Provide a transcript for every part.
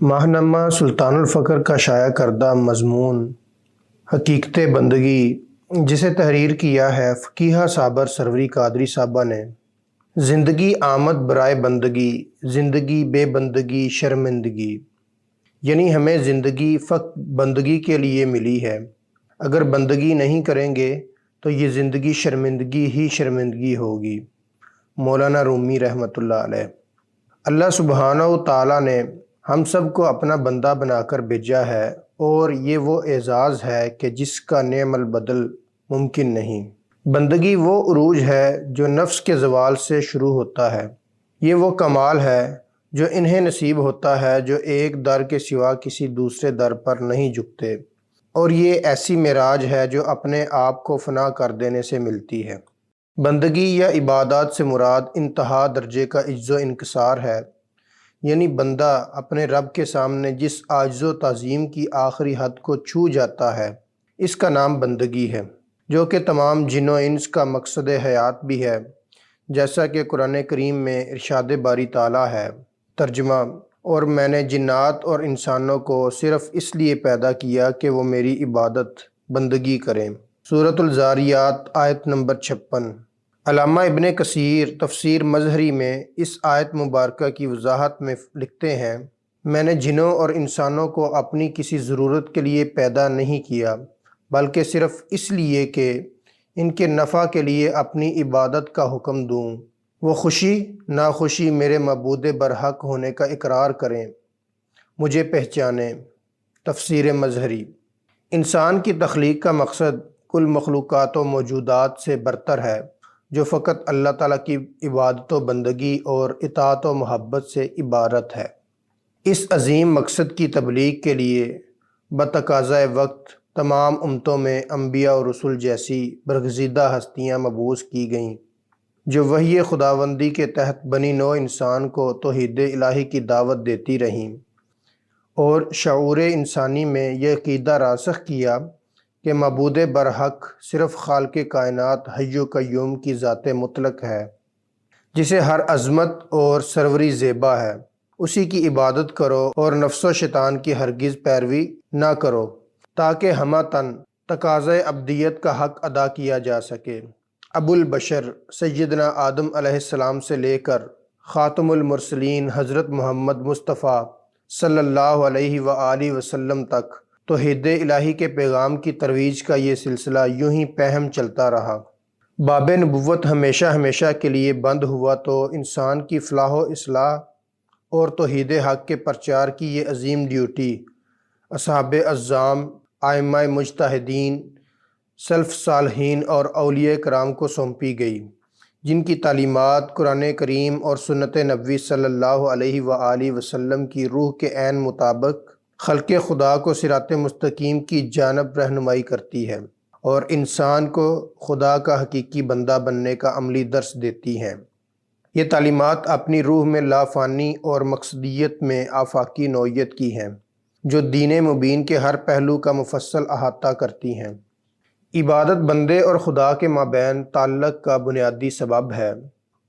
ماہنامہ سلطان الفقر کا شائع کردہ مضمون حقیقت بندگی، جسے تحریر کیا ہے فقیہ صابر سروری قادری صاحبہ نے۔ زندگی آمد برائے بندگی، زندگی بے بندگی شرمندگی، یعنی ہمیں زندگی فقط بندگی کے لیے ملی ہے۔ اگر بندگی نہیں کریں گے تو یہ زندگی شرمندگی ہی شرمندگی ہوگی۔ مولانا رومی رحمۃ اللہ علیہ۔ اللہ سبحانہ و تعالیٰ نے ہم سب کو اپنا بندہ بنا کر بھیجا ہے، اور یہ وہ اعزاز ہے کہ جس کا نعم البدل ممکن نہیں۔ بندگی وہ عروج ہے جو نفس کے زوال سے شروع ہوتا ہے۔ یہ وہ کمال ہے جو انہیں نصیب ہوتا ہے جو ایک در کے سوا کسی دوسرے در پر نہیں جھکتے، اور یہ ایسی معراج ہے جو اپنے آپ کو فنا کر دینے سے ملتی ہے۔ بندگی یا عبادات سے مراد انتہا درجے کا عجز و انکسار ہے، یعنی بندہ اپنے رب کے سامنے جس عاجز و تعظیم کی آخری حد کو چھو جاتا ہے، اس کا نام بندگی ہے، جو کہ تمام جن و انس کا مقصد حیات بھی ہے، جیسا کہ قرآن کریم میں ارشاد باری تعالیٰ ہے۔ ترجمہ: اور میں نے جنات اور انسانوں کو صرف اس لیے پیدا کیا کہ وہ میری عبادت بندگی کریں۔ سورۃ الذاریات آیت نمبر 56۔ علامہ ابن کثیر تفسیر مظہری میں اس آیت مبارکہ کی وضاحت میں لکھتے ہیں: میں نے جنوں اور انسانوں کو اپنی کسی ضرورت کے لیے پیدا نہیں کیا، بلکہ صرف اس لیے کہ ان کے نفع کے لیے اپنی عبادت کا حکم دوں۔ وہ خوشی ناخوشی میرے معبود برحق ہونے کا اقرار کریں، مجھے پہچانیں۔ تفسیر مظہری۔ انسان کی تخلیق کا مقصد کل مخلوقات و موجودات سے برتر ہے، جو فقط اللہ تعالیٰ کی عبادت و بندگی اور اطاعت و محبت سے عبارت ہے۔ اس عظیم مقصد کی تبلیغ کے لیے بتقاضۂ وقت تمام امتوں میں انبیاء و رسل جیسی برگزیدہ ہستیاں مبعوث کی گئیں، جو وحی خداوندی کے تحت بنی نوع انسان کو توحید الہی کی دعوت دیتی رہیں، اور شعور انسانی میں یہ عقیدہ راسخ کیا کہ معبود برحق صرف خالق کائنات حی و قیوم کی ذات مطلق ہے، جسے ہر عظمت اور سروری زیبا ہے۔ اسی کی عبادت کرو اور نفس و شیطان کی ہرگز پیروی نہ کرو، تاکہ ہمہ تن تقاضۂ عبدیت کا حق ادا کیا جا سکے۔ ابو البشر سیدنا آدم علیہ السلام سے لے کر خاتم المرسلین حضرت محمد مصطفیٰ صلی اللہ علیہ وآلہ وسلم تک توحید الہی کے پیغام کی ترویج کا یہ سلسلہ یوں ہی پہم چلتا رہا۔ باب نبوت ہمیشہ ہمیشہ کے لیے بند ہوا تو انسان کی فلاح و اصلاح اور توحید حق کے پرچار کی یہ عظیم ڈیوٹی اصحاب اعظام، ائمہ مجتہدین، سلف صالحین اور اولیاء کرام کو سونپی گئی، جن کی تعلیمات قرآن کریم اور سنت نبوی صلی اللہ علیہ وآلہ وسلم کی روح کے عین مطابق خلق خدا کو صراط مستقیم کی جانب رہنمائی کرتی ہے، اور انسان کو خدا کا حقیقی بندہ بننے کا عملی درس دیتی ہیں۔ یہ تعلیمات اپنی روح میں لافانی اور مقصدیت میں آفاقی نوعیت کی ہیں، جو دین مبین کے ہر پہلو کا مفصل احاطہ کرتی ہیں۔ عبادت بندے اور خدا کے مابین تعلق کا بنیادی سبب ہے،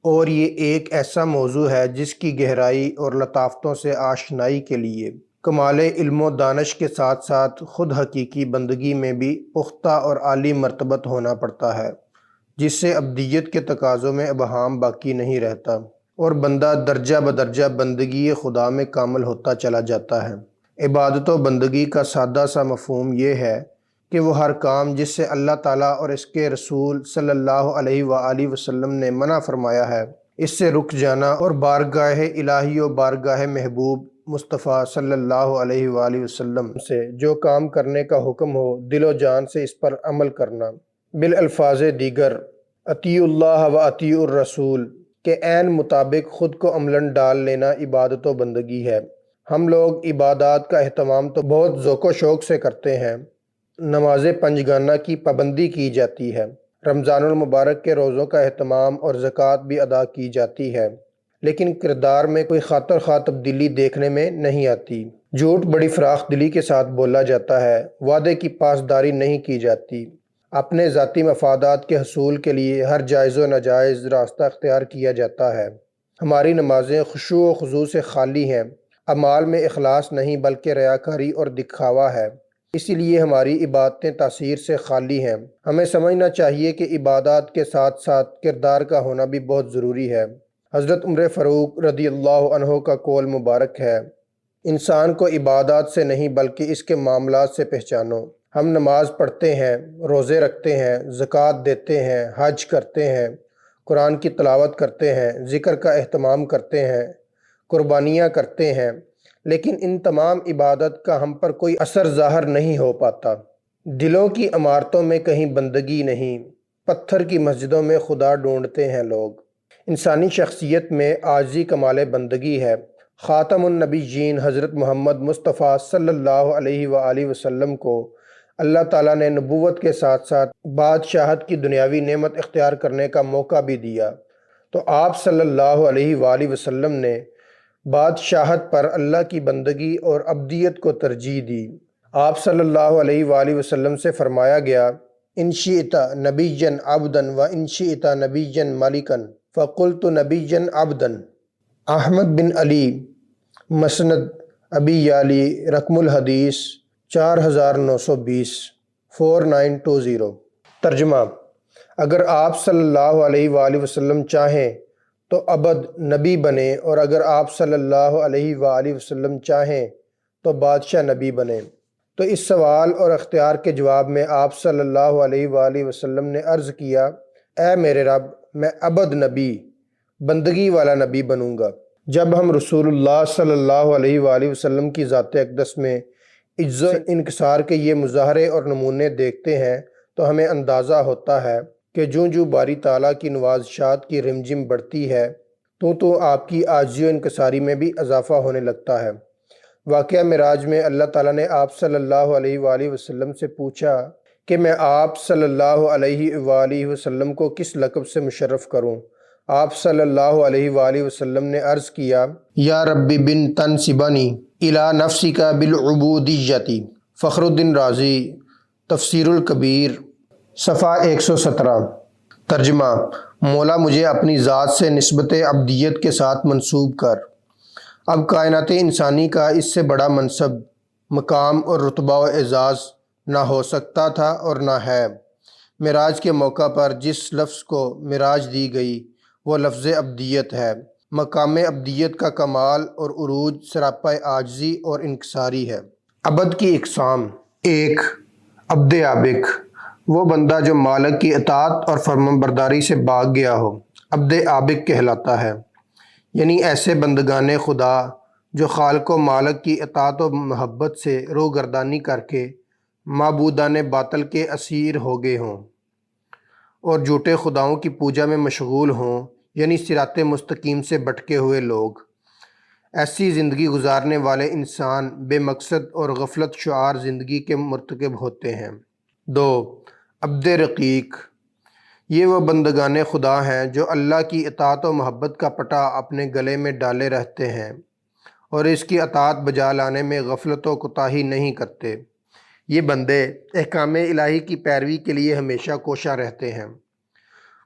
اور یہ ایک ایسا موضوع ہے جس کی گہرائی اور لطافتوں سے آشنائی کے لیے کمال علم و دانش کے ساتھ ساتھ خود حقیقی بندگی میں بھی پختہ اور عالی مرتبت ہونا پڑتا ہے، جس سے ابدیت کے تقاضوں میں ابہام باقی نہیں رہتا، اور بندہ درجہ بدرجہ بندگی خدا میں کامل ہوتا چلا جاتا ہے۔ عبادت و بندگی کا سادہ سا مفہوم یہ ہے کہ وہ ہر کام جس سے اللہ تعالیٰ اور اس کے رسول صلی اللہ علیہ وآلہ وسلم نے منع فرمایا ہے، اس سے رک جانا، اور بارگاہ الہی و بارگاہ محبوب مصطفیٰ صلی اللہ علیہ وآلہ وسلم سے جو کام کرنے کا حکم ہو دل و جان سے اس پر عمل کرنا۔ بالالفاظ دیگر اطیعوا اللہ و اطیعوا الرسول کے عین مطابق خود کو عملاً ڈال لینا عبادت و بندگی ہے۔ ہم لوگ عبادات کا اہتمام تو بہت ذوق و شوق سے کرتے ہیں، نماز پنجگانہ کی پابندی کی جاتی ہے، رمضان المبارک کے روزوں کا اہتمام اور زکوٰۃ بھی ادا کی جاتی ہے، لیکن کردار میں کوئی خاطر خواہ تبدیلی دیکھنے میں نہیں آتی۔ جھوٹ بڑی فراخ دلی کے ساتھ بولا جاتا ہے، وعدے کی پاسداری نہیں کی جاتی، اپنے ذاتی مفادات کے حصول کے لیے ہر جائز و ناجائز راستہ اختیار کیا جاتا ہے۔ ہماری نمازیں خشوع و خضوع سے خالی ہیں، اعمال میں اخلاص نہیں بلکہ ریاکاری اور دکھاوا ہے، اسی لیے ہماری عبادتیں تاثیر سے خالی ہیں۔ ہمیں سمجھنا چاہیے کہ عبادات کے ساتھ ساتھ کردار کا ہونا بھی بہت ضروری ہے۔ حضرت عمر فاروق رضی اللہ عنہ کا قول مبارک ہے، انسان کو عبادات سے نہیں بلکہ اس کے معاملات سے پہچانو۔ ہم نماز پڑھتے ہیں، روزے رکھتے ہیں، زکوٰۃ دیتے ہیں، حج کرتے ہیں، قرآن کی تلاوت کرتے ہیں، ذکر کا اہتمام کرتے ہیں، قربانیاں کرتے ہیں، لیکن ان تمام عبادت کا ہم پر کوئی اثر ظاہر نہیں ہو پاتا۔ دلوں کی عمارتوں میں کہیں بندگی نہیں، پتھر کی مسجدوں میں خدا ڈھونڈتے ہیں لوگ۔ انسانی شخصیت میں عاجزی کمال بندگی ہے۔ خاتم النبیین حضرت محمد مصطفیٰ صلی اللہ علیہ وآلہ وسلم کو اللہ تعالیٰ نے نبوت کے ساتھ ساتھ بادشاہت کی دنیاوی نعمت اختیار کرنے کا موقع بھی دیا، تو آپ صلی اللہ علیہ وآلہ وسلم نے بادشاہت پر اللہ کی بندگی اور عبدیت کو ترجیح دی۔ آپ صلی اللہ علیہ وآلہ وسلم سے فرمایا گیا، ان شئت نبیا عبدا و ان شئت نبیا ملکا فقلت نبیا عبدا۔ احمد بن علی، مسند ابی یالی، رقم الحدیث 4920 4920۔ ترجمہ: اگر آپ صلی اللہ علیہ وآلہ وسلم چاہیں تو عبد نبی بنیں، اور اگر آپ صلی اللہ علیہ وآلہ وسلم چاہیں تو بادشاہ نبی بنیں۔ تو اس سوال اور اختیار کے جواب میں آپ صلی اللہ علیہ وآلہ وسلم نے عرض کیا، اے میرے رب، میں عبد نبی، بندگی والا نبی بنوں گا۔ جب ہم رسول اللہ صلی اللہ علیہ وآلہ وسلم کی ذات اقدس میں عجز و انکسار کے یہ مظاہرے اور نمونے دیکھتے ہیں تو ہمیں اندازہ ہوتا ہے کہ جوں باری تعالیٰ کی نوازشات کی رمجم بڑھتی ہے تو آپ کی عاجزی و انکساری میں بھی اضافہ ہونے لگتا ہے۔ واقعہ معراج میں اللہ تعالیٰ نے آپ صلی اللہ علیہ وآلہ وسلم سے پوچھا کہ میں آپ صلی اللہ علیہ وآلہ وسلم کو کس لقب سے مشرف کروں؟ آپ صلی اللہ علیہ وآلہ وسلم نے عرض کیا، یا ربی بن تنسبنی الی نفسک بالعبودیتی۔ فخر الدین رازی، تفسیر الکبیر، صفحہ 117۔ ترجمہ: مولا مجھے اپنی ذات سے نسبت عبدیت کے ساتھ منسوب کر۔ اب کائنات انسانی کا اس سے بڑا منصب، مقام اور رتبہ و اعزاز نہ ہو سکتا تھا اور نہ ہے۔ معراج کے موقع پر جس لفظ کو معراج دی گئی وہ لفظ عبدیت ہے۔ مقام عبدیت کا کمال اور عروج سراپا عاجزی اور انکساری ہے۔ عبد کی اقسام: ایک، عبد عابق، وہ بندہ جو مالک کی اطاعت اور فرمانبرداری سے بھاگ گیا ہو، عبد عابق کہلاتا ہے۔ یعنی ایسے بندگان خدا جو خالق و مالک کی اطاعت و محبت سے روگردانی کر کے معبودان باطل کے اسیر ہو گئے ہوں اور جھوٹے خداؤں کی پوجا میں مشغول ہوں، یعنی صراط مستقیم سے بھٹکے ہوئے لوگ۔ ایسی زندگی گزارنے والے انسان بے مقصد اور غفلت شعار زندگی کے مرتکب ہوتے ہیں۔ دو، عبد رقیق، یہ وہ بندگان خدا ہیں جو اللہ کی اطاعت و محبت کا پٹا اپنے گلے میں ڈالے رہتے ہیں اور اس کی اطاعت بجا لانے میں غفلت و کوتاہی نہیں کرتے۔ یہ بندے احکام الہی کی پیروی کے لیے ہمیشہ کوشاں رہتے ہیں۔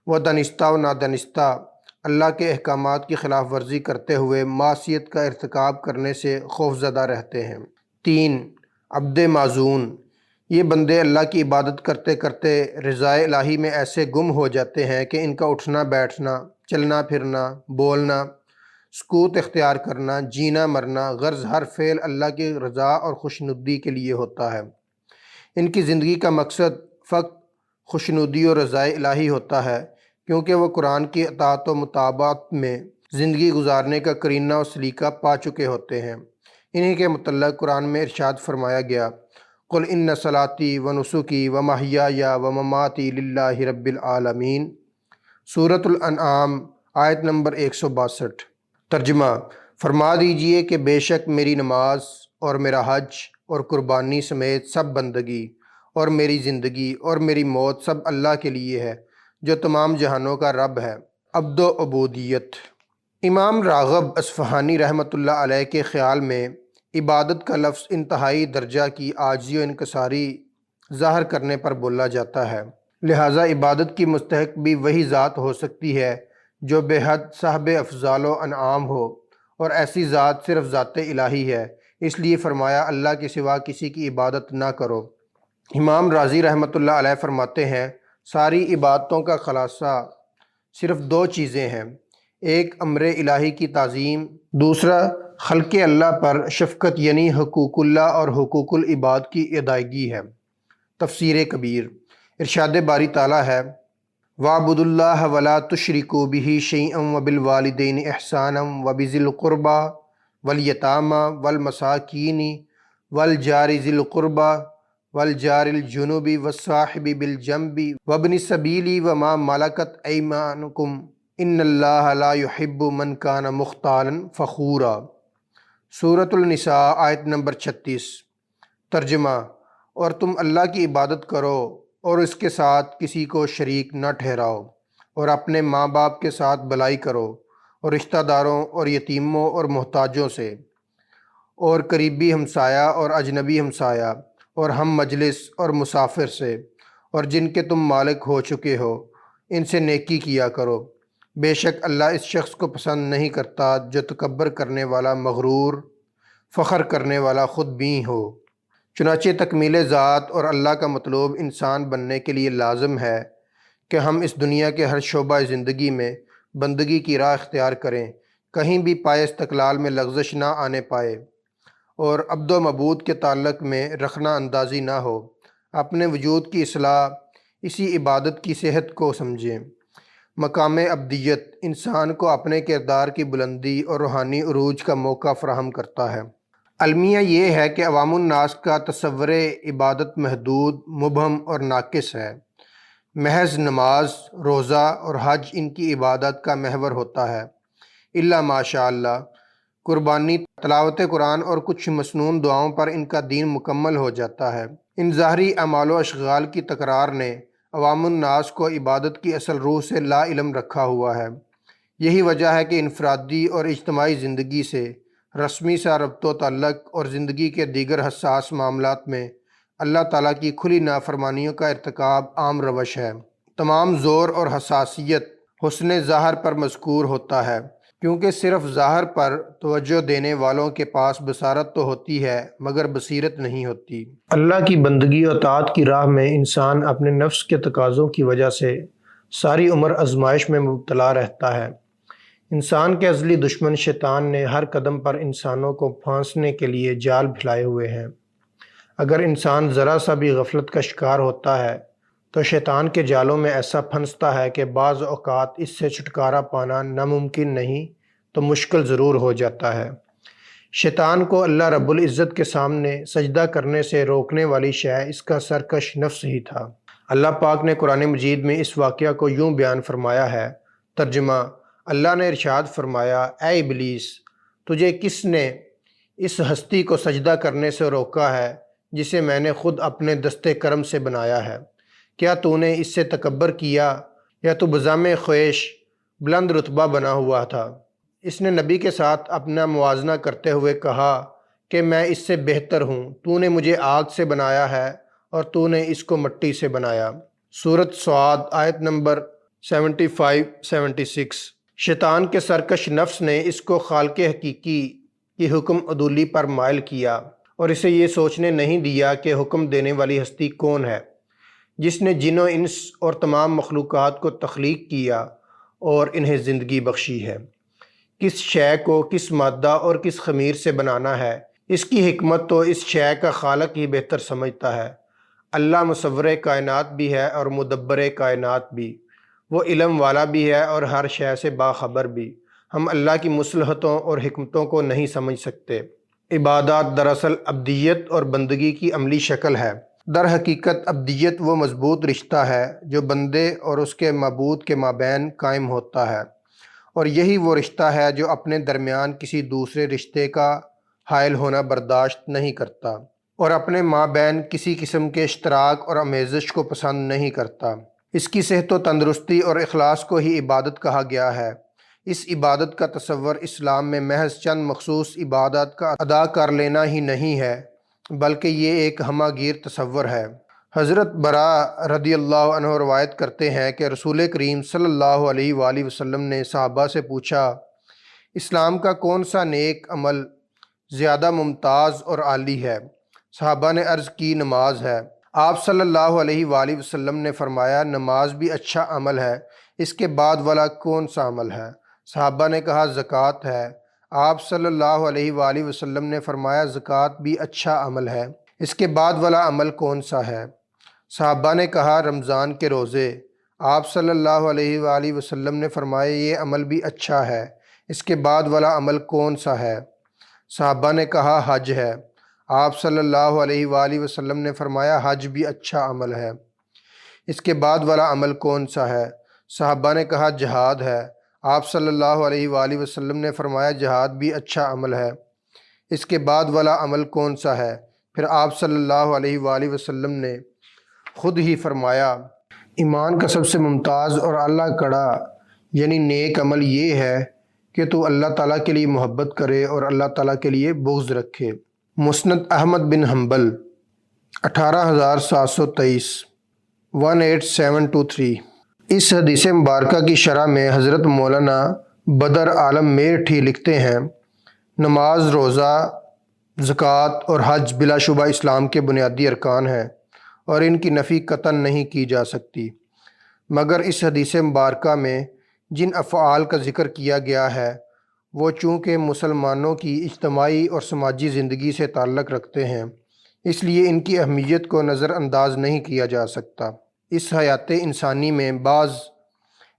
وہ دانستہ و نادانستہ اللہ کے احکامات کی خلاف ورزی کرتے ہوئے معصیت کا ارتکاب کرنے سے خوفزدہ رہتے ہیں۔ تین، عبد معزون، یہ بندے اللہ کی عبادت کرتے کرتے رضا الہی میں ایسے گم ہو جاتے ہیں کہ ان کا اٹھنا بیٹھنا، چلنا پھرنا، بولنا، سکوت اختیار کرنا، جینا مرنا، غرض ہر فعل اللہ کی رضا اور خوشنودی کے لیے ہوتا ہے۔ ان کی زندگی کا مقصد فقط خوشنودی اور رضا الہی ہوتا ہے، کیونکہ وہ قرآن کی اطاعت و مطابقت میں زندگی گزارنے کا قرینہ و سلیقہ پا چکے ہوتے ہیں۔ انہی کے متعلق قرآن میں ارشاد فرمایا گیا، قل ان صلاتی و نسکی و محیای و مماتی للہ رب العالمین۔ سورۃ الانعام، آیت نمبر 162۔ ترجمہ: فرما دیجئے کہ بے شک میری نماز اور میرا حج اور قربانی سمیت سب بندگی اور میری زندگی اور میری موت سب اللہ کے لیے ہے جو تمام جہانوں کا رب ہے۔ عبد و عبودیت: امام راغب اصفہانی رحمۃ اللہ علیہ کے خیال میں عبادت کا لفظ انتہائی درجہ کی عاجزی و انکساری ظاہر کرنے پر بولا جاتا ہے، لہٰذا عبادت کی مستحق بھی وہی ذات ہو سکتی ہے جو بے حد صاحب افضال و انعام ہو اور ایسی ذات صرف ذات الہی ہے، اس لیے فرمایا اللہ کے سوا کسی کی عبادت نہ کرو۔ امام رازی رحمۃ اللہ علیہ فرماتے ہیں ساری عبادتوں کا خلاصہ صرف دو چیزیں ہیں، ایک امر الہی کی تعظیم، دوسرا خلق اللہ پر شفقت یعنی حقوق اللہ اور حقوق العباد کی ادائیگی ہے۔ تفسیر کبیر۔ ارشاد باری تعالیٰ ہے وَاعْبُدُوا اللَّهَ وَلَا تُشْرِكُوا بِهِ شَيْئًا وَبِالْوَالِدَيْنِ إِحْسَانًا وَبِذِي الْقُرْبَى وَالْيَتَامَى وَالْمَسَاكِينِ وَالْجَارِ ذِي الْقُرْبَى وَالْجَارِ الْجُنُبِ وَالصَّاحِبِ بِالْجَنبِ وَابْنِ السَّبِيلِ وَمَا مَلَكَتْ أَيْمَانُكُمْ إِنَّ اللَّهَ لَا يُحِبُّ مَنْ كَانَ مُخْتَالًا فَخُورًا۔ سورۃ النساء آیت نمبر 36۔ ترجمہ: اور تم اللہ کی عبادت کرو اور اس کے ساتھ کسی کو شریک نہ ٹھہراؤ، اور اپنے ماں باپ کے ساتھ بھلائی کرو، اور رشتہ داروں اور یتیموں اور محتاجوں سے، اور قریبی ہمسایہ اور اجنبی ہمسایہ، اور ہم مجلس اور مسافر سے، اور جن کے تم مالک ہو چکے ہو، ان سے نیکی کیا کرو۔ بے شک اللہ اس شخص کو پسند نہیں کرتا جو تکبر کرنے والا، مغرور، فخر کرنے والا خود بین ہو۔ چنانچہ تکمیل ذات اور اللہ کا مطلوب انسان بننے کے لیے لازم ہے کہ ہم اس دنیا کے ہر شعبہ زندگی میں بندگی کی راہ اختیار کریں، کہیں بھی پائے استقلال میں لغزش نہ آنے پائے، اور عبد و معبود کے تعلق میں رخنہ اندازی نہ ہو۔ اپنے وجود کی اصلاح اسی عبادت کی صحت کو سمجھیں۔ مقام عبدیت انسان کو اپنے کردار کی بلندی اور روحانی عروج کا موقع فراہم کرتا ہے۔ المیہ یہ ہے کہ عوام الناس کا تصور عبادت محدود، مبہم اور ناقص ہے۔ محض نماز، روزہ اور حج ان کی عبادت کا محور ہوتا ہے، الا ماشاء اللہ۔ قربانی، تلاوت قرآن اور کچھ مسنون دعاؤں پر ان کا دین مکمل ہو جاتا ہے۔ ان ظاہری اعمال و اشغال کی تکرار نے عوام الناس کو عبادت کی اصل روح سے لا علم رکھا ہوا ہے۔ یہی وجہ ہے کہ انفرادی اور اجتماعی زندگی سے، رسمی سا ربط و تعلق اور زندگی کے دیگر حساس معاملات میں اللہ تعالیٰ کی کھلی نافرمانیوں کا ارتکاب عام روش ہے۔ تمام زور اور حساسیت حسن ظاہر پر مذکور ہوتا ہے، کیونکہ صرف ظاہر پر توجہ دینے والوں کے پاس بصارت تو ہوتی ہے مگر بصیرت نہیں ہوتی۔ اللہ کی بندگی و اطاعت کی راہ میں انسان اپنے نفس کے تقاضوں کی وجہ سے ساری عمر آزمائش میں مبتلا رہتا ہے۔ انسان کے ازلی دشمن شیطان نے ہر قدم پر انسانوں کو پھانسنے کے لیے جال پھیلائے ہوئے ہیں۔ اگر انسان ذرا سا بھی غفلت کا شکار ہوتا ہے تو شیطان کے جالوں میں ایسا پھنستا ہے کہ بعض اوقات اس سے چھٹکارا پانا ناممکن نہیں تو مشکل ضرور ہو جاتا ہے۔ شیطان کو اللہ رب العزت کے سامنے سجدہ کرنے سے روکنے والی شے اس کا سرکش نفس ہی تھا۔ اللہ پاک نے قرآن مجید میں اس واقعہ کو یوں بیان فرمایا ہے۔ ترجمہ: اللہ نے ارشاد فرمایا اے ابلیس، تجھے کس نے اس ہستی کو سجدہ کرنے سے روکا ہے جسے میں نے خود اپنے دستے کرم سے بنایا ہے؟ کیا تو نے اس سے تکبر کیا یا تو بزعم خواہش بلند رتبہ بنا ہوا تھا؟ اس نے نبی کے ساتھ اپنا موازنہ کرتے ہوئے کہا کہ میں اس سے بہتر ہوں، تو نے مجھے آگ سے بنایا ہے اور تو نے اس کو مٹی سے بنایا۔ سورۃ صاد آیت نمبر 75-76۔ شیطان کے سرکش نفس نے اس کو خالق حقیقی کی حکم عدولی پر مائل کیا اور اسے یہ سوچنے نہیں دیا کہ حکم دینے والی ہستی کون ہے، جس نے جن و انس اور تمام مخلوقات کو تخلیق کیا اور انہیں زندگی بخشی ہے۔ کس شے کو کس مادہ اور کس خمیر سے بنانا ہے، اس کی حکمت تو اس شے کا خالق ہی بہتر سمجھتا ہے۔ اللہ مصور کائنات بھی ہے اور مدبر کائنات بھی، وہ علم والا بھی ہے اور ہر شے سے باخبر بھی۔ ہم اللہ کی مصلحتوں اور حکمتوں کو نہیں سمجھ سکتے۔ عبادات دراصل عبدیت اور بندگی کی عملی شکل ہے۔ در حقیقت عبدیت وہ مضبوط رشتہ ہے جو بندے اور اس کے معبود کے مابین قائم ہوتا ہے، اور یہی وہ رشتہ ہے جو اپنے درمیان کسی دوسرے رشتے کا حائل ہونا برداشت نہیں کرتا اور اپنے مابین کسی قسم کے اشتراک اور آمیزش کو پسند نہیں کرتا۔ اس کی صحت و تندرستی اور اخلاص کو ہی عبادت کہا گیا ہے۔ اس عبادت کا تصور اسلام میں محض چند مخصوص عبادات کا ادا کر لینا ہی نہیں ہے، بلکہ یہ ایک ہمہ گیر تصور ہے۔ حضرت براء رضی اللہ عنہ روایت کرتے ہیں کہ رسول کریم صلی اللہ علیہ وآلہ وسلم نے صحابہ سے پوچھا، اسلام کا کون سا نیک عمل زیادہ ممتاز اور عالی ہے؟ صحابہ نے عرض کی نماز ہے۔ آپ صلی اللہ علیہ وآلہ وسلم نے فرمایا نماز بھی اچھا عمل ہے، اس کے بعد والا کون سا عمل ہے؟ صحابہ نے کہا زکوٰۃ ہے۔ آپ صلی اللہ علیہ وآلہ وسلم نے فرمایا زکوٰۃ بھی اچھا عمل ہے، اس کے بعد والا عمل کون سا ہے؟ صحابہ نے کہا رمضان کے روزے۔ آپ صلی اللہ علیہ وآلہ وسلم نے فرمایا یہ عمل بھی اچھا ہے، اس کے بعد والا عمل کون سا ہے؟ صحابہ نے کہا حج ہے۔ آپ صلی اللہ علیہ وآلہ وسلم نے فرمایا حج بھی اچھا عمل ہے، اس کے بعد والا عمل کون سا ہے؟ صحابہ نے کہا جہاد ہے۔ آپ صلی اللہ علیہ وآلہ وسلم نے فرمایا جہاد بھی اچھا عمل ہے، اس کے بعد والا عمل کون سا ہے؟ پھر آپ صلی اللہ علیہ وآلہ وسلم نے خود ہی فرمایا ایمان کا سب سے ممتاز اور اعلیٰ کڑا یعنی نیک عمل یہ ہے کہ تو اللہ تعالیٰ کے لیے محبت کرے اور اللہ تعالیٰ کے لیے بغض رکھے۔ مسند احمد بن حنبل 18723 18723۔ اس حدیث مبارکہ کی شرح میں حضرت مولانا بدر عالم میرٹھی لکھتے ہیں نماز، روزہ، زکوٰۃ اور حج بلا شبہ اسلام کے بنیادی ارکان ہیں اور ان کی نفی قطعاً نہیں کی جا سکتی، مگر اس حدیث مبارکہ میں جن افعال کا ذکر کیا گیا ہے وہ چونکہ مسلمانوں کی اجتماعی اور سماجی زندگی سے تعلق رکھتے ہیں، اس لیے ان کی اہمیت کو نظر انداز نہیں کیا جا سکتا۔ اس حیات انسانی میں بعض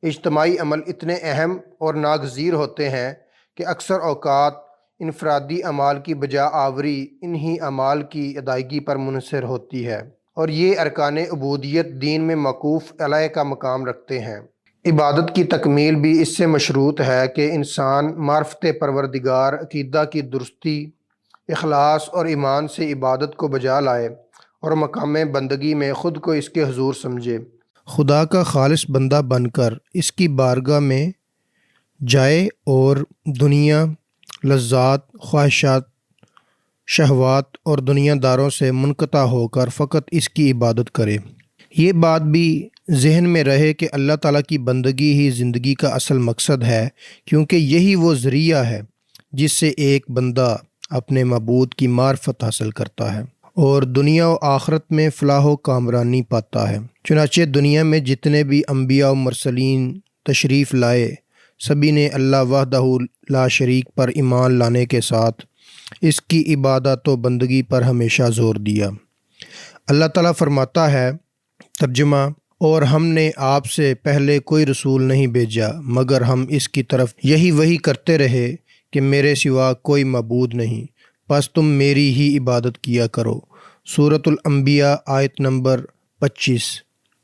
اجتماعی عمل اتنے اہم اور ناگزیر ہوتے ہیں کہ اکثر اوقات انفرادی اعمال کی بجا آوری انہی اعمال کی ادائیگی پر منحصر ہوتی ہے، اور یہ ارکان عبودیت دین میں موقوف علیہ کا مقام رکھتے ہیں۔ عبادت کی تکمیل بھی اس سے مشروط ہے کہ انسان معرفت پروردگار، عقیدہ کی درستی، اخلاص اور ایمان سے عبادت کو بجا لائے اور مقام بندگی میں خود کو اس کے حضور سمجھے، خدا کا خالص بندہ بن کر اس کی بارگاہ میں جائے اور دنیا، لذات، خواہشات، شہوات اور دنیا داروں سے منقطع ہو کر فقط اس کی عبادت کرے۔ یہ بات بھی ذہن میں رہے کہ اللہ تعالیٰ کی بندگی ہی زندگی کا اصل مقصد ہے، کیونکہ یہی وہ ذریعہ ہے جس سے ایک بندہ اپنے معبود کی معرفت حاصل کرتا ہے اور دنیا و آخرت میں فلاح و کامرانی پاتا ہے۔ چنانچہ دنیا میں جتنے بھی انبیاء و مرسلین تشریف لائے سبھی نے اللہ وحدہ لا شریک پر ایمان لانے کے ساتھ اس کی عبادت و بندگی پر ہمیشہ زور دیا۔ اللہ تعالیٰ فرماتا ہے ترجمہ، اور ہم نے آپ سے پہلے کوئی رسول نہیں بھیجا مگر ہم اس کی طرف یہی وحی کرتے رہے کہ میرے سوا کوئی معبود نہیں، بس تم میری ہی عبادت کیا کرو۔ سورۃ الانبیاء آیت نمبر 25۔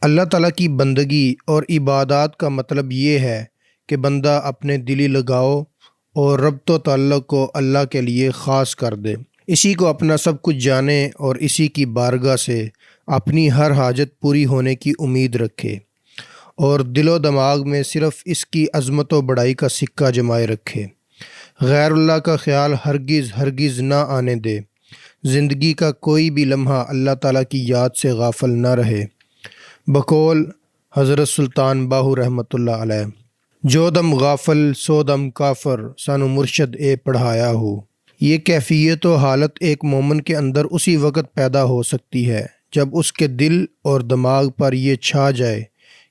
اللہ تعالیٰ کی بندگی اور عبادات کا مطلب یہ ہے کہ بندہ اپنے دلی لگاؤ اور ربط و تعلق کو اللہ کے لیے خاص کر دے، اسی کو اپنا سب کچھ جانے اور اسی کی بارگاہ سے اپنی ہر حاجت پوری ہونے کی امید رکھے اور دل و دماغ میں صرف اس کی عظمت و بڑائی کا سکہ جمائے رکھے، غیر اللہ کا خیال ہرگز نہ آنے دے، زندگی کا کوئی بھی لمحہ اللہ تعالیٰ کی یاد سے غافل نہ رہے۔ بقول حضرت سلطان باہو رحمۃ اللہ علیہ، جو دم غافل سو دم کافر سانو مرشد اے پڑھایا ہو۔ یہ کیفیت و حالت ایک مومن کے اندر اسی وقت پیدا ہو سکتی ہے جب اس کے دل اور دماغ پر یہ چھا جائے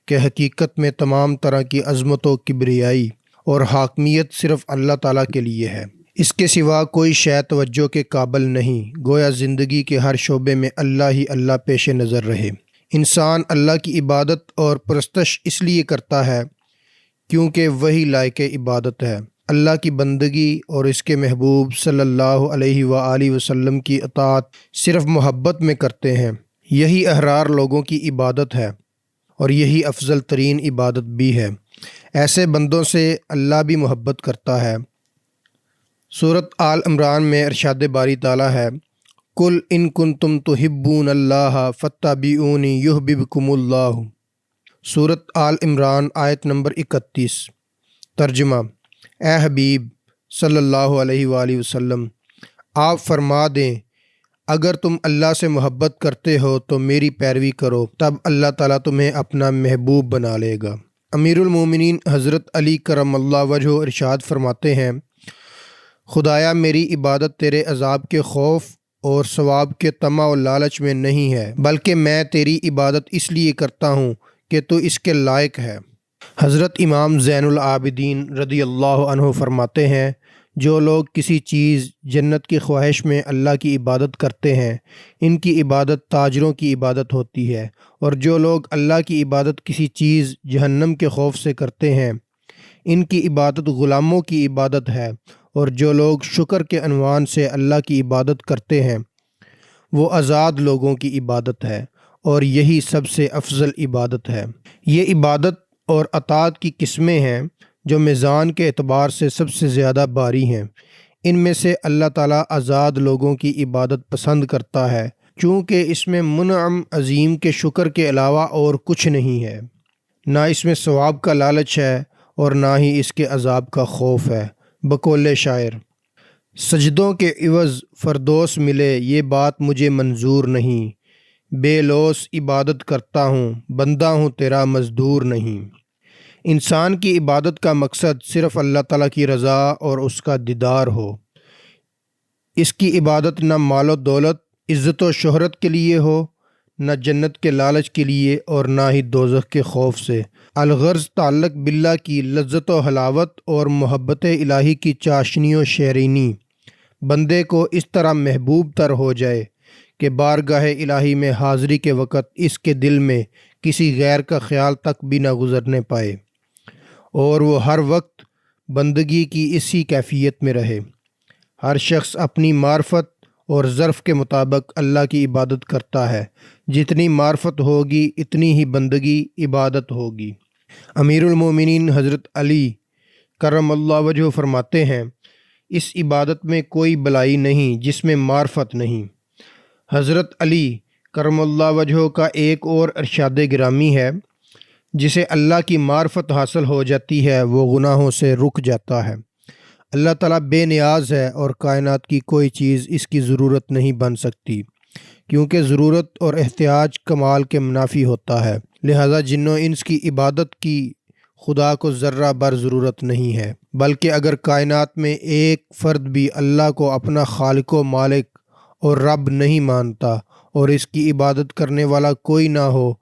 کہ حقیقت میں تمام طرح کی عظمت و کبریائی اور حاکمیت صرف اللہ تعالیٰ کے لیے ہے، اس کے سوا کوئی شے توجہ کے قابل نہیں، گویا زندگی کے ہر شعبے میں اللہ ہی اللہ پیش نظر رہے۔ انسان اللہ کی عبادت اور پرستش اس لیے کرتا ہے کیونکہ وہی لائق عبادت ہے۔ اللہ کی بندگی اور اس کے محبوب صلی اللہ علیہ وآلہ وسلم کی اطاعت صرف محبت میں کرتے ہیں، یہی احرار لوگوں کی عبادت ہے اور یہی افضل ترین عبادت بھی ہے۔ ایسے بندوں سے اللہ بھی محبت کرتا ہے۔ سورۃ آل عمران میں ارشاد باری تعالیٰ ہے قُلْ إِن كُنتُمْ تُحِبُّونَ اللَّهَ فَاتَّبِعُونِي يُحْبِبْكُمُ اللَّهُ۔ سورۃ آل عمران آیت نمبر 31۔ ترجمہ، اے حبیب صلی اللہ علیہ وآلہ وسلم، آپ فرما دیں اگر تم اللہ سے محبت کرتے ہو تو میری پیروی کرو، تب اللہ تعالیٰ تمہیں اپنا محبوب بنا لے گا۔ امیر المومنین حضرت علی کرم اللہ وجہہ ارشاد فرماتے ہیں خدایا میری عبادت تیرے عذاب کے خوف اور ثواب کے طمع و لالچ میں نہیں ہے، بلکہ میں تیری عبادت اس لیے کرتا ہوں کہ تو اس کے لائق ہے۔ حضرت امام زین العابدین رضی اللہ عنہ فرماتے ہیں، جو لوگ کسی چیز جنت کی خواہش میں اللہ کی عبادت کرتے ہیں، ان کی عبادت تاجروں کی عبادت ہوتی ہے، اور جو لوگ اللہ کی عبادت کسی چیز جہنم کے خوف سے کرتے ہیں، ان کی عبادت غلاموں کی عبادت ہے، اور جو لوگ شکر کے عنوان سے اللہ کی عبادت کرتے ہیں وہ آزاد لوگوں کی عبادت ہے، اور یہی سب سے افضل عبادت ہے۔ یہ عبادت اور اطاعت کی قسمیں ہیں جو میزان کے اعتبار سے سب سے زیادہ بھاری ہیں۔ ان میں سے اللہ تعالیٰ آزاد لوگوں کی عبادت پسند کرتا ہے، چونکہ اس میں منعم عظیم کے شکر کے علاوہ اور کچھ نہیں ہے، نہ اس میں ثواب کا لالچ ہے اور نہ ہی اس کے عذاب کا خوف ہے۔ بقول شاعر، سجدوں کے عوض فردوس ملے یہ بات مجھے منظور نہیں، بے لوث عبادت کرتا ہوں بندہ ہوں تیرا مزدور نہیں۔ انسان کی عبادت کا مقصد صرف اللہ تعالیٰ کی رضا اور اس کا دیدار ہو۔ اس کی عبادت نہ مال و دولت، عزت و شہرت کے لیے ہو، نہ جنت کے لالچ کے لیے اور نہ ہی دوزخ کے خوف سے۔ الغرض تعلق باللہ کی لذت و حلاوت اور محبت الہی کی چاشنی و شیرینی بندے کو اس طرح محبوب تر ہو جائے کہ بارگاہ الہی میں حاضری کے وقت اس کے دل میں کسی غیر کا خیال تک بھی نہ گزرنے پائے، اور وہ ہر وقت بندگی کی اسی کیفیت میں رہے۔ ہر شخص اپنی معرفت اور ظرف کے مطابق اللہ کی عبادت کرتا ہے، جتنی معرفت ہوگی اتنی ہی بندگی عبادت ہوگی۔ امیر المومنین حضرت علی کرم اللہ وجہہ فرماتے ہیں، اس عبادت میں کوئی بلائی نہیں جس میں معرفت نہیں۔ حضرت علی کرم اللہ وجہہ کا ایک اور ارشاد گرامی ہے، جسے اللہ کی معرفت حاصل ہو جاتی ہے وہ گناہوں سے رک جاتا ہے۔ اللہ تعالیٰ بے نیاز ہے اور کائنات کی کوئی چیز اس کی ضرورت نہیں بن سکتی، کیونکہ ضرورت اور احتیاج کمال کے منافی ہوتا ہے، لہذا جن و انس کی عبادت کی خدا کو ذرہ بر ضرورت نہیں ہے۔ بلکہ اگر کائنات میں ایک فرد بھی اللہ کو اپنا خالق و مالک اور رب نہیں مانتا اور اس کی عبادت کرنے والا کوئی نہ ہو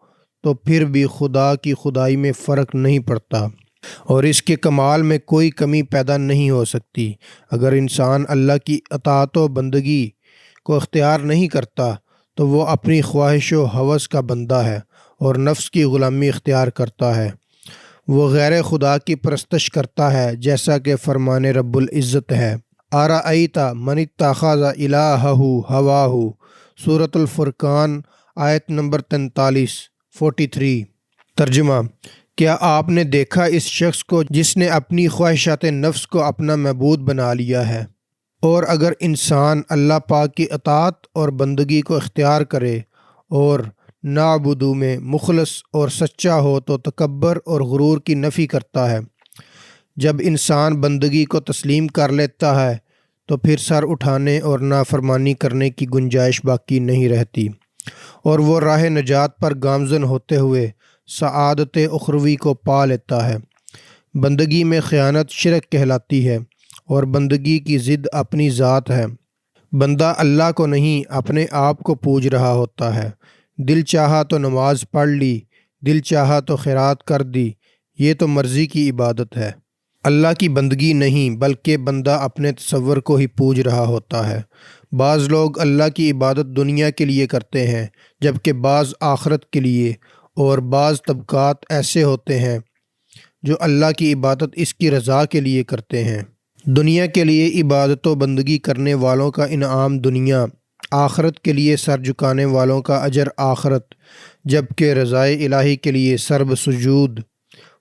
تو پھر بھی خدا کی خدائی میں فرق نہیں پڑتا اور اس کے کمال میں کوئی کمی پیدا نہیں ہو سکتی۔ اگر انسان اللہ کی اطاعت و بندگی کو اختیار نہیں کرتا تو وہ اپنی خواہش و ہوس کا بندہ ہے اور نفس کی غلامی اختیار کرتا ہے۔ وہ غیر خدا کی پرستش کرتا ہے، جیسا کہ فرمان رب العزت ہے، ارأیت من اتخذ الہہ ہواہ، سورۃ الفرقان آیت نمبر 43۔ ترجمہ، کیا آپ نے دیکھا اس شخص کو جس نے اپنی خواہشات نفس کو اپنا معبود بنا لیا ہے؟ اور اگر انسان اللہ پاک کی اطاعت اور بندگی کو اختیار کرے اور نعبدو میں مخلص اور سچا ہو تو تکبر اور غرور کی نفی کرتا ہے۔ جب انسان بندگی کو تسلیم کر لیتا ہے تو پھر سر اٹھانے اور نافرمانی کرنے کی گنجائش باقی نہیں رہتی، اور وہ راہ نجات پر گامزن ہوتے ہوئے سعادت اخروی کو پا لیتا ہے۔ بندگی میں خیانت شرک کہلاتی ہے، اور بندگی کی ضد اپنی ذات ہے۔ بندہ اللہ کو نہیں اپنے آپ کو پوج رہا ہوتا ہے۔ دل چاہا تو نماز پڑھ لی، دل چاہا تو خیرات کر دی، یہ تو مرضی کی عبادت ہے، اللہ کی بندگی نہیں، بلکہ بندہ اپنے تصور کو ہی پوج رہا ہوتا ہے۔ بعض لوگ اللہ کی عبادت دنیا کے لیے کرتے ہیں، جبکہ بعض آخرت کے لیے، اور بعض طبقات ایسے ہوتے ہیں جو اللہ کی عبادت اس کی رضا کے لیے کرتے ہیں۔ دنیا کے لیے عبادت و بندگی کرنے والوں کا انعام دنیا، آخرت کے لیے سر جھکانے والوں کا اجر آخرت، جبکہ رضائے الہی کے لیے سرب سجود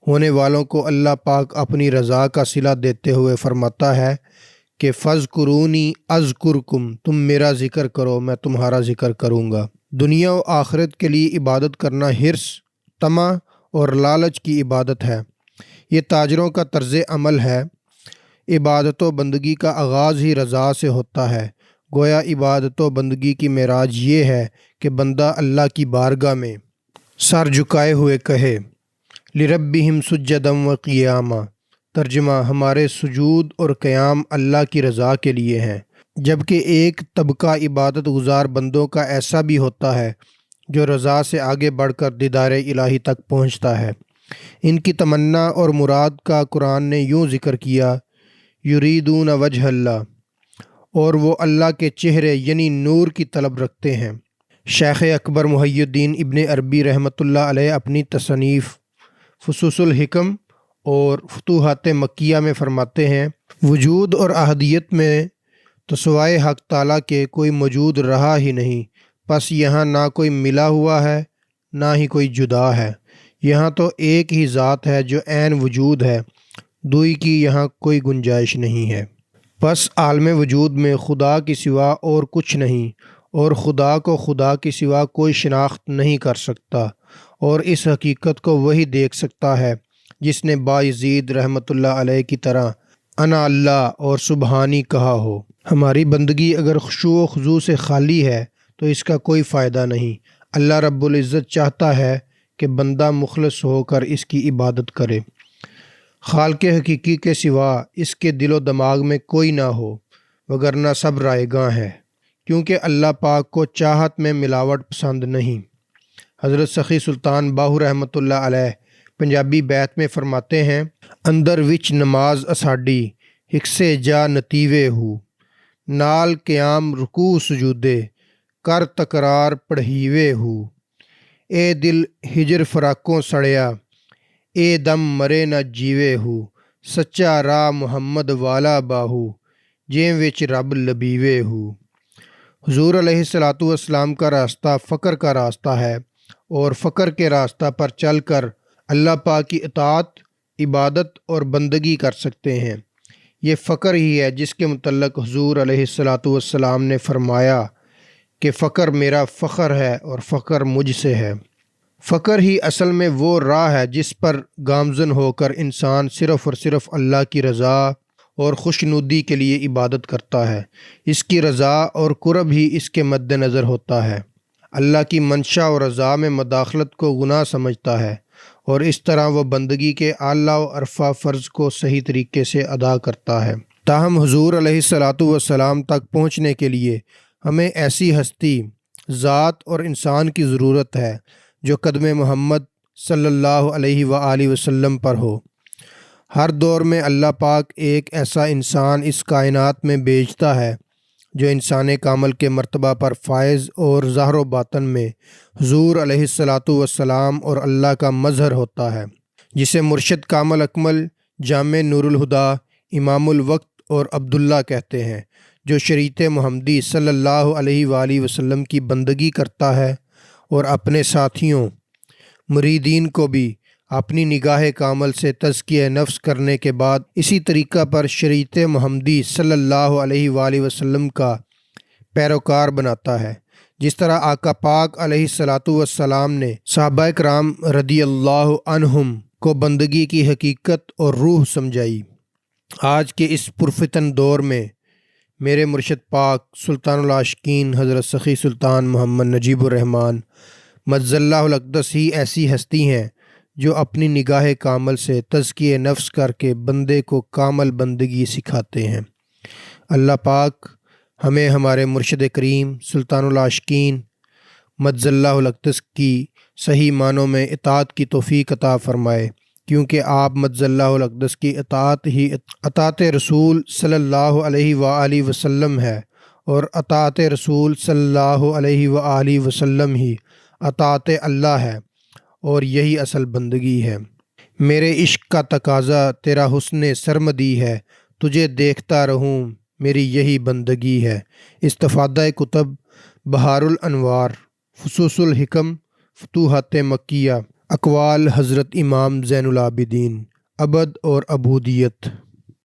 ہونے والوں کو اللہ پاک اپنی رضا کا صلہ دیتے ہوئے فرماتا ہے کہ فَاذْكُرُونِی أَذْكُرْكُمْ، تم میرا ذکر کرو میں تمہارا ذکر کروں گا۔ دنیا و آخرت کے لیے عبادت کرنا حرص، طمع اور لالچ کی عبادت ہے۔ یہ تاجروں کا طرز عمل ہے۔ عبادت و بندگی کا آغاز ہی رضا سے ہوتا ہے۔ گویا عبادت و بندگی کی معراج یہ ہے کہ بندہ اللہ کی بارگاہ میں سر جھکائے ہوئے کہے لِرَبِّهِمْ سُجَّدًا وَقِيَامًا، ترجمہ: ہمارے سجود اور قیام اللہ کی رضا کے لیے ہیں، جبکہ ایک طبقہ عبادت گزار بندوں کا ایسا بھی ہوتا ہے جو رضا سے آگے بڑھ کر دیدار الہی تک پہنچتا ہے۔ ان کی تمنا اور مراد کا قرآن نے یوں ذکر کیا: یریدون وجہ اللہ، اور وہ اللہ کے چہرے یعنی نور کی طلب رکھتے ہیں۔ شیخ اکبر محی الدین ابن عربی رحمۃ اللہ علیہ اپنی تصنیف فصوص الحکم اور فتوحات مکیہ میں فرماتے ہیں: وجود اور احدیت میں تو سوائے حق تعالیٰ کے کوئی موجود رہا ہی نہیں، پس یہاں نہ کوئی ملا ہوا ہے نہ ہی کوئی جدا ہے، یہاں تو ایک ہی ذات ہے جو عین وجود ہے، دوئی کی یہاں کوئی گنجائش نہیں ہے۔ پس عالم وجود میں خدا کی سوا اور کچھ نہیں، اور خدا کو خدا کی سوا کوئی شناخت نہیں کر سکتا، اور اس حقیقت کو وہی دیکھ سکتا ہے جس نے بایزید رحمۃ اللہ علیہ کی طرح انا اللہ اور سبحانی کہا ہو۔ ہماری بندگی اگر خشوع و خضوع سے خالی ہے تو اس کا کوئی فائدہ نہیں۔ اللہ رب العزت چاہتا ہے کہ بندہ مخلص ہو کر اس کی عبادت کرے، خالق حقیقی کے سوا اس کے دل و دماغ میں کوئی نہ ہو، وگرنہ سب رائے گاں ہے، کیونکہ اللہ پاک کو چاہت میں ملاوٹ پسند نہیں۔ حضرت سخی سلطان باہو رحمۃ اللہ علیہ پنجابی بیت میں فرماتے ہیں: اندر وچ نماز اساڈی ہکسے جا نتیوے ہو، نال قیام رکوع سجودے کر تکرار پڑھیوے ہو، اے دل ہجر فراقوں سڑیا، اے دم مرے نہ جیوے ہو، سچا راہ محمد والا باہو، جیں وچ رب لبیوے ہو۔ حضور علیہ الصلاۃ والسلام کا راستہ فقر کا راستہ ہے، اور فقر کے راستہ پر چل کر اللہ پاک کی اطاعت، عبادت اور بندگی کر سکتے ہیں۔ یہ فقر ہی ہے جس کے متعلق حضور علیہ الصلاۃ والسلام نے فرمایا کہ فقر میرا فخر ہے اور فقر مجھ سے ہے۔ فقر ہی اصل میں وہ راہ ہے جس پر گامزن ہو کر انسان صرف اور صرف اللہ کی رضا اور خوشنودی کے لیے عبادت کرتا ہے۔ اس کی رضا اور قرب ہی اس کے مد نظر ہوتا ہے۔ اللہ کی منشا اور رضا میں مداخلت کو گناہ سمجھتا ہے، اور اس طرح وہ بندگی کے اعلیٰ و ارفع فرض کو صحیح طریقے سے ادا کرتا ہے۔ تاہم حضور علیہ الصلاۃ والسلام تک پہنچنے کے لیے ہمیں ایسی ہستی، ذات اور انسان کی ضرورت ہے جو قدم محمد صلی اللہ علیہ وآلہ وسلم پر ہو۔ ہر دور میں اللہ پاک ایک ایسا انسان اس کائنات میں بھیجتا ہے جو انسان کامل کے مرتبہ پر فائز اور ظاہر و باطن میں حضور علیہ الصلاۃ والسلام اور اللہ کا مظہر ہوتا ہے، جسے مرشد کامل اکمل، جامع نور الہدیٰ، امام الوقت اور عبداللہ کہتے ہیں، جو شریعت محمدی صلی اللہ علیہ وآلہ وسلم کی بندگی کرتا ہے اور اپنے ساتھیوں مریدین کو بھی اپنی نگاہ کامل سے تزکیہ نفس کرنے کے بعد اسی طریقہ پر شریعت محمدی صلی اللہ علیہ وآلہ وسلم کا پیروکار بناتا ہے، جس طرح آقا پاک علیہ الصلاۃ والسلام نے صحابہ کرام رضی اللہ عنہم کو بندگی کی حقیقت اور روح سمجھائی۔ آج کے اس پرفتن دور میں میرے مرشد پاک سلطان العاشقین حضرت سخی سلطان محمد نجیب الرحمن مجز اللہ الاقدس ہی ایسی ہستی ہیں جو اپنی نگاہ کامل سے تزکیہ نفس کر کے بندے کو کامل بندگی سکھاتے ہیں۔ اللہ پاک ہمیں ہمارے مرشد کریم سلطان العاشقین مجز اللہ الاقدس کی صحیح معنوں میں اطاعت کی توفیق عطا فرمائے، کیونکہ آپ مجز اللہ الاقدس کی اطاعت ہی اطاعت رسول صلی اللہ علیہ وآلہ وسلم ہے، اور اطاعت رسول صلی اللہ علیہ وآلہ وسلم ہی اطاعت اللہ ہے، اور یہی اصل بندگی ہے۔ میرے عشق کا تقاضا تیرا حسن سرمدی ہے، تجھے دیکھتا رہوں میری یہی بندگی ہے۔ استفادہ کتب بہار الانوار، فصوص الحکم، فتوحات مکیہ، اقوال حضرت امام زین العابدین، ابد اور عبودیت۔